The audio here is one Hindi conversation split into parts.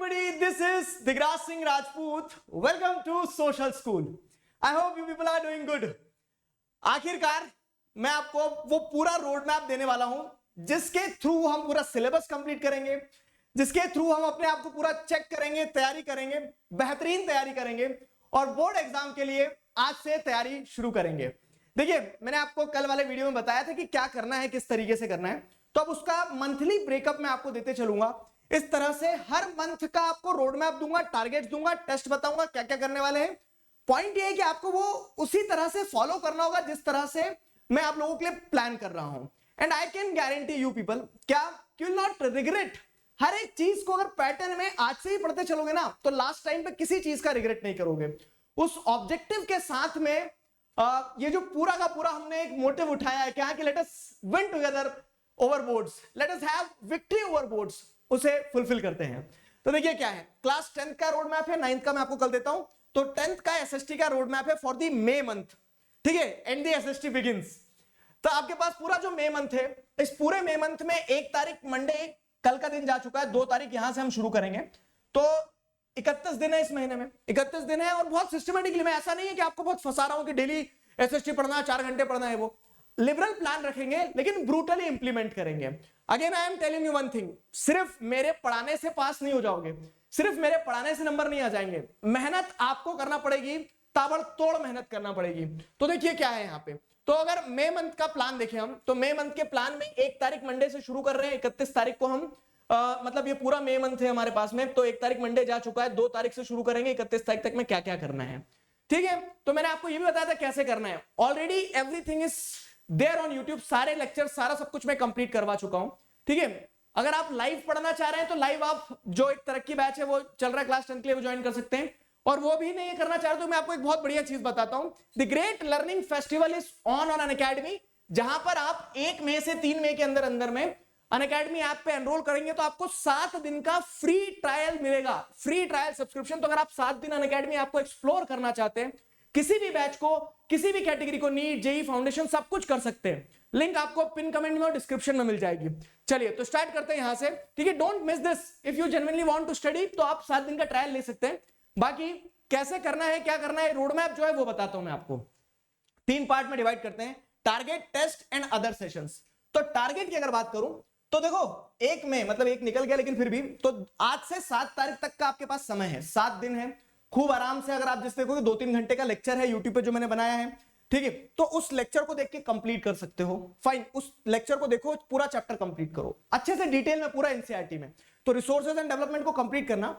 everybody, this is Digraj Singh Rajput. Welcome to Social School. I hope you people are doing good. आखिरकार मैं आपको वो पूरा रोड मैप देने वाला हूं जिसके थ्रू हम पूरा सिलेबस कंप्लीट करेंगे, जिसके थ्रू हम अपने आप को पूरा चेक करेंगे, तैयारी करेंगे, बेहतरीन तैयारी करेंगे और बोर्ड एग्जाम के लिए आज से तैयारी शुरू करेंगे। देखिए, मैंने आपको कल वाले वीडियो में बताया था कि क्या करना है, किस तरीके से करना है, तो अब उसका मंथली ब्रेकअप मैं आपको देते चलूंगा। इस तरह से हर मंथ का आपको रोड मैप दूंगा, टारगेट दूंगा, टेस्ट बताऊंगा क्या क्या करने वाले हैं। पॉइंट ये है कि आपको वो उसी तरह से फॉलो करना होगा जिस तरह से मैं आप लोगों के लिए प्लान कर रहा हूं। And I can guarantee you people, क्या यू विल नॉट रिग्रेट। हर एक चीज को अगर पैटर्न में आज से ही पढ़ते चलोगे ना तो लास्ट टाइम पे किसी चीज का रिग्रेट नहीं करोगे। उस ऑब्जेक्टिव के साथ में ये जो पूरा का पूरा हमने एक मोटिव उठाया है क्या कि let us win together over boards, let us have victory over boards, उसे फुलफिल करते हैं। तो देखिए क्या है, क्लास 10th का रोड मैप है, 9th का मैं आपको कल देता हूं। तो 10th का एसएसटी का रोड मैप है फॉर द मे मंथ, ठीक है, एंड द एसएसटी बिगिंस। तो आपके पास पूरा जो मे मंथ है, इस पूरे मे मंथ में 1 तारीख मंडे कल का दिन जा चुका है, 2 तारीख यहां से हम शुरू करेंगे। तो 31 दिन है इस महीने में, 31 दिन है और बहुत सिस्टमेटिकली, मैं ऐसा नहीं है कि आपको बहुत फंसा रहा हूं कि डेली एसएसटी पढ़ना है, 4 घंटे पढ़ना है, वो लिबरल प्लान रखेंगे लेकिन ब्रूटली इंप्लीमेंट करेंगे। Again I am telling you one thing, सिर्फ मेरे पढ़ाने से पास नहीं हो जाओगे, सिर्फ मेरे पढ़ाने से नंबर नहीं आ जाएंगे, मेहनत आपको करना पड़ेगी, ताबड़तोड़ मेहनत करना पड़ेगी। तो देखिए क्या है यहाँ पे, तो अगर मे मंथ का प्लान देखें हम, तो मे मंथ के प्लान में 1 तारीख मंडे से शुरू कर रहे हैं, 31 तारीख को हम मतलब ये पूरा मे मंथ है हमारे पास में, तो 1 तारीख मंडे जा चुका है, 2 तारीख से शुरू करेंगे, 31 तारीख तक में क्या क्या करना है, ठीक है। तो मैंने आपको ये भी बताया था कैसे करना है, already everything is there on YouTube, सारे लेक्चर सारा सब कुछ मैं कंप्लीट करवा चुका हूं, ठीक है। अगर आप लाइव पढ़ना चाह रहे हैं तो लाइव आप जो एक तरक्की बैच है वो चल रहा है क्लास 10 के लिए, वो ज्वाइन कर सकते हैं। और वो भी नहीं करना चाह रहे तो मैं आपको एक बहुत बढ़िया चीज बताता हूं, the great learning festival is on Unacademy, जहां पर आप 1 मई से 3 मई के अंदर अंदर में अनअकैडमी ऐप पे एनरोल करेंगे तो आपको 7 दिन का फ्री ट्रायल मिलेगा, फ्री ट्रायल सब्सक्रिप्शन। तो अगर आप 7 दिन अनअकैडमी ऐप को एक्सप्लोर करना चाहते हैं, किसी भी बैच को, किसी भी कैटेगरी को, नीट, जेई, फाउंडेशन, सब कुछ कर सकते हैं। लिंक आपको पिन कमेंट में और डिस्क्रिप्शन में मिल जाएगी। चलिए तो स्टार्ट करते हैं यहां से, ठीक है। Don't miss this, if you genuinely want to study तो आप 7 दिन का ट्रायल ले सकते हैं। बाकी कैसे करना है, क्या करना है, रोड मैप जो है वो बताता हूं मैं आपको। 3 पार्ट में डिवाइड करते हैं, target, test and other sessions. तो टारगेट की अगर बात करूं तो देखो 1 मई मतलब 1 निकल गया लेकिन फिर भी, तो आज से 7 तारीख तक का आपके पास समय है, 7 दिन है। खूब आराम से, अगर आप जिस देखोगे 2-3 घंटे का लेक्चर है यूट्यूब पे जो मैंने बनाया है, ठीक है, तो उस लेक्चर को देख के कंप्लीट कर सकते हो। फाइन, उस लेक्चर को देखो, पूरा चैप्टर कंप्लीट करो अच्छे से डिटेल में, पूरा एनसीईआरटी में। तो रिसोर्सेज एंड डेवलपमेंट को कंप्लीट करना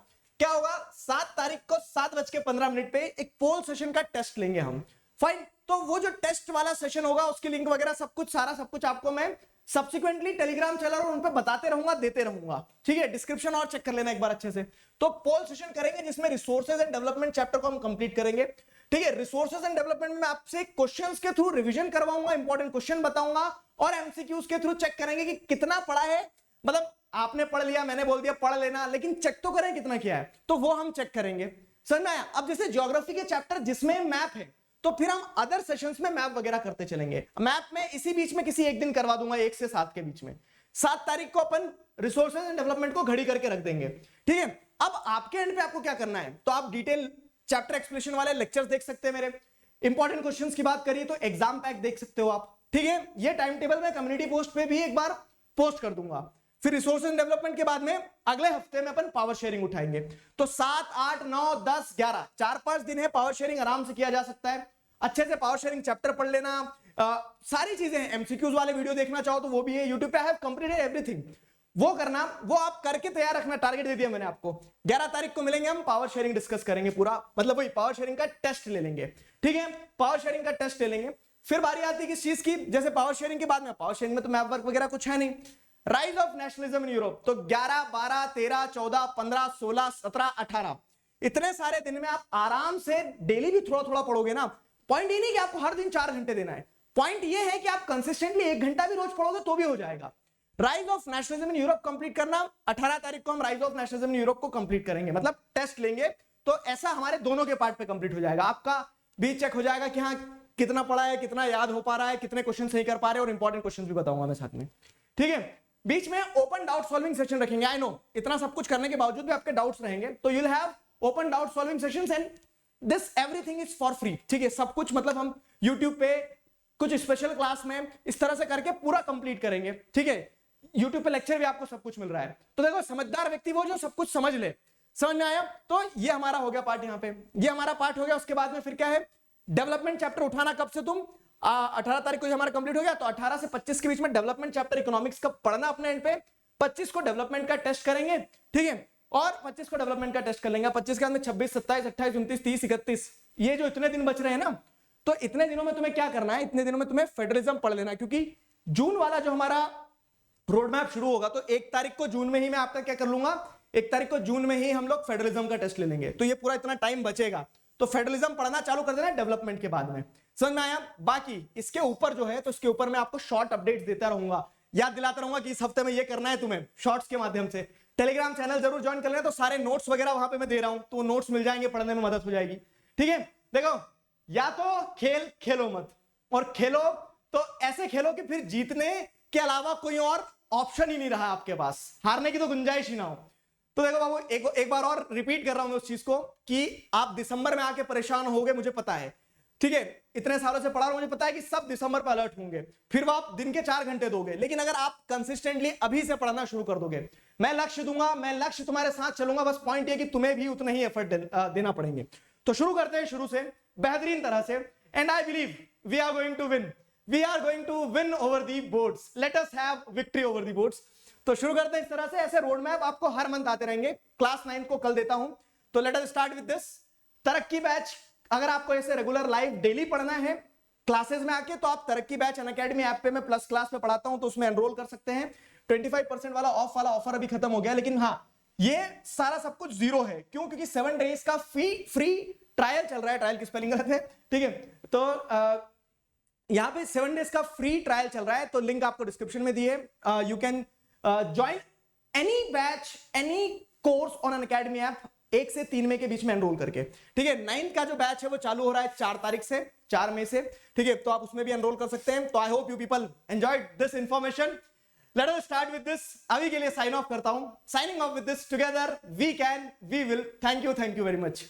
क्या होगा, 7 तारीख को 7:15 पे एक पोल सेशन का टेस्ट लेंगे हम। फाइन, तो वो जो टेस्ट वाला सेशन होगा उसकी लिंक वगैरह सब कुछ, सारा सब कुछ आपको मैं सब्सिक्वेंटली टेलीग्राम चैनल और उन पे बताते रहूंगा, देते रहूंगा, ठीक है। डिस्क्रिप्शन और चेक कर लेना एक बार अच्छे से। तो पोल सेशन करेंगे जिसमें रिसोर्सेज एंड डेवलपमेंट चैप्टर को हम कंप्लीट करेंगे, ठीक है। रिसोर्सेज एंड डेवलपमेंट में मैं आपसे क्वेश्चंस के थ्रू रिवीजन करवाऊंगा, इंपॉर्टेंट क्वेश्चन बताऊंगा और एमसीक्यूज के थ्रू चेक करेंगे कि कितना पढ़ा है। मतलब आपने पढ़ लिया, मैंने बोल दिया पढ़ लेना, लेकिन चेक तो करें कितना किया है, तो वो हम चेक करेंगे, समझ में आया। अब जैसे ज्योग्राफी के चैप्टर जिसमें मैप है, तो फिर हम अदर सेशंस में मैप वगैरह करते चलेंगे। मैप में इसी बीच में किसी एक दिन करवा दूंगा, 1 से 7 के बीच में। 7 तारीख को अपन रिसोर्सेज एंड डेवलपमेंट को घड़ी करके रख देंगे, ठीक है। अब आपके एंड पे आपको क्या करना है, तो आप डिटेल चैप्टर एक्सप्लेनेशन वाले लेक्चर्स देख सकते हैं मेरे। इंपॉर्टेंट क्वेश्चंस की बात करिए तो एग्जाम पैक देख सकते हो आप, ठीक है। ये टाइम टेबल में कम्युनिटी पोस्ट पे भी एक बार पोस्ट कर दूंगा। फिर रिसोर्स एंड डेवलपमेंट के बाद में अगले हफ्ते में अपन पावर शेयरिंग उठाएंगे। तो 7, 8, 9, 10, 11 4-5 दिन है, पावर शेयरिंग आराम से किया जा सकता है। अच्छे से पावर शेयरिंग चैप्टर पढ़ लेना, सारी चीजें हैं। एमसीक्यूज वाले वीडियो देखना चाहो तो वो भी है यूट्यूब पे, आई हैव कंप्लीटेड एवरीथिंग। वो करना, वो आप करके तैयार रखना, टारगेट दे दिया मैंने आपको। 11 तारीख को मिलेंगे, हम पावर शेयरिंग डिस्कस करेंगे पूरा, मतलब वही पावर शेयरिंग का टेस्ट ले लेंगे, ठीक है। पावर शेयरिंग का टेस्ट ले लेंगे। फिर बारी आती है किस चीज की, जैसे पावर शेयरिंग के बाद में, पावर शेयरिंग में तो मैप वर्क वगैरह कुछ है नहीं। Rise of nationalism in Europe, तो 11, 12, 13, 14, 15, 16, 17, 18 इतने सारे दिन में आप आराम से डेली भी थोड़ा थोड़ा पढ़ोगे ना। पॉइंट ये नहीं कि आपको हर दिन 4 घंटे देना है, पॉइंट ये है कि आप कंसिस्टेंटली 1 घंटा भी रोज पढ़ोगे तो भी हो जाएगा। Rise of nationalism in Europe complete करना, 18 तारीख को हम rise of nationalism in Europe को कंप्लीट करेंगे, मतलब टेस्ट लेंगे। तो ऐसा हमारे दोनों के पार्ट पे कंप्लीट हो जाएगा, आपका भी चेक हो जाएगा कि हाँ कितना पढ़ा है, कितना याद हो पा रहा है, कितने क्वेश्चन सही कर पा रहे हैं, और इंपॉर्टेंट क्वेश्चन भी बताऊंगा मैं साथ में, ठीक है। बीच में ओपन डाउट सॉल्विंग सेशन रखेंगे। आई नो इतना सब कुछ करने के बावजूद भी आपके डाउट्स रहेंगे, तो you will have open doubt solving sessions and this everything is for free. ठीक है, सब कुछ मतलब हम यूट्यूब पे कुछ स्पेशल क्लास में इस तरह से करके पूरा कंप्लीट करेंगे। ठीक है, यूट्यूब पे लेक्चर भी आपको सब कुछ मिल रहा है। तो देखो समझदार व्यक्ति वो जो सब कुछ समझ ले। समझ में आया? तो ये हमारा हो गया पार्ट, यहाँ पे ये हमारा पार्ट हो गया। उसके बाद में फिर क्या है, डेवलपमेंट चैप्टर उठाना कब से तुम 18 तारीख को हमारा कंप्लीट हो गया, तो 18 से 25 के बीच में डेवलपमेंट चैप्टर इकोनॉमिक्स का पढ़ना अपने एंड पे। 25 को डेवलपमेंट का टेस्ट करेंगे। ठीक है, और 25 को डेवलपमेंट का टेस्ट कर लेंगे। 25 के बाद में 26, 27, 28, 29, 30, 31, ये जो इतने दिन बच रहे हैं ना, तो इतने दिनों में तुम्हें क्या करना है, इतने दिनों में तुम्हें फेडरलिज्म पढ़ लेना है, क्योंकि जून वाला जो हमारा रोड मैप शुरू होगा, तो 1 तारीख को जून में ही मैं आपका क्या कर लूंगा, 1 तारीख को जून में ही हम लोग फेडरलिज्म का टेस्ट ले लेंगे। तो ये पूरा इतना टाइम बचेगा, तो फेडरलिज्म पढ़ना चालू कर देना डेवलपमेंट के बाद में। समझ में आया? बाकी इसके ऊपर जो है, तो इसके ऊपर मैं आपको शॉर्ट अपडेट्स देता रहूंगा, याद दिलाता रहूंगा कि इस हफ्ते में ये करना है तुम्हें, शॉर्ट्स के माध्यम से। टेलीग्राम चैनल जरूर ज्वाइन कर लेना, तो सारे नोट्स वगैरह वहां पे मैं दे रहा हूं, तो नोट्स मिल जाएंगे, पढ़ने में मदद हो जाएगी। ठीक है, देखो या तो खेल खेलो मत, और खेलो तो ऐसे खेलो कि फिर जीतने के अलावा कोई और ऑप्शन ही नहीं रहा आपके पास, हारने की तो गुंजाइश ही ना हो। तो देखो बाबू, एक बार और रिपीट कर रहा हूं मैं उस चीज को कि आप दिसंबर में आके परेशान होगे, मुझे पता है। ठीक है, इतने सालों से पढ़ा रहा हूं, मुझे पता है कि सब दिसंबर पर अलर्ट होंगे, फिर वो आप दिन के 4 घंटे दोगे। लेकिन अगर आप कंसिस्टेंटली अभी से पढ़ना शुरू कर दोगे, मैं लक्ष्य दूंगा, मैं लक्ष्य तुम्हारे साथ चलूंगा, बस पॉइंट ये कि तुम्हें भी उतना ही एफर्ट देना पड़ेंगे। तो शुरू करते हैं शुरू से बेहतरीन तरह से, and I believe we are going to win, we are going to win over the boards, let us have victory over the boards. तो शुरू करते हैं इस तरह से, ऐसे रोड मैप आपको हर मंथ आते रहेंगे। क्लास 9 को कल देता हूं, तो late us start with this तरक्की बैच। अगर आपको ऐसे रेगुलर लाइव डेली पढ़ना है क्लासेस में आके, तो आप तरक्की बैच अनअकैडमी ऐप पे मैं प्लस क्लास में पढ़ाता हूं, तो उसमें एनरोल कर सकते हैं। 25% वाला ऑफर अभी खत्म हो गया, लेकिन हाँ ये सारा सब कुछ जीरो है। क्यों? क्योंकि 7 डेज का फ्री ट्रायल चल रहा है। ट्रायल की स्पेलिंग गलत है, ठीक है। तो यहां पे 7 डेज का फ्री ट्रायल चल रहा है, तो लिंक आपको डिस्क्रिप्शन में दी है। You can join any batch, any course on Unacademy app 1 से 3 मई के बीच में एनरोल करके। ठीक है, 9th का जो बैच है वो चालू हो रहा है 4 तारीख से, 4 मई से। ठीक है, तो आप उसमें भी एनरोल कर सकते हैं। तो I hope you people enjoyed this information. Let us start with this. अभी के लिए साइन ऑफ करता हूं, signing off with this, together we can, we will. Thank you very much.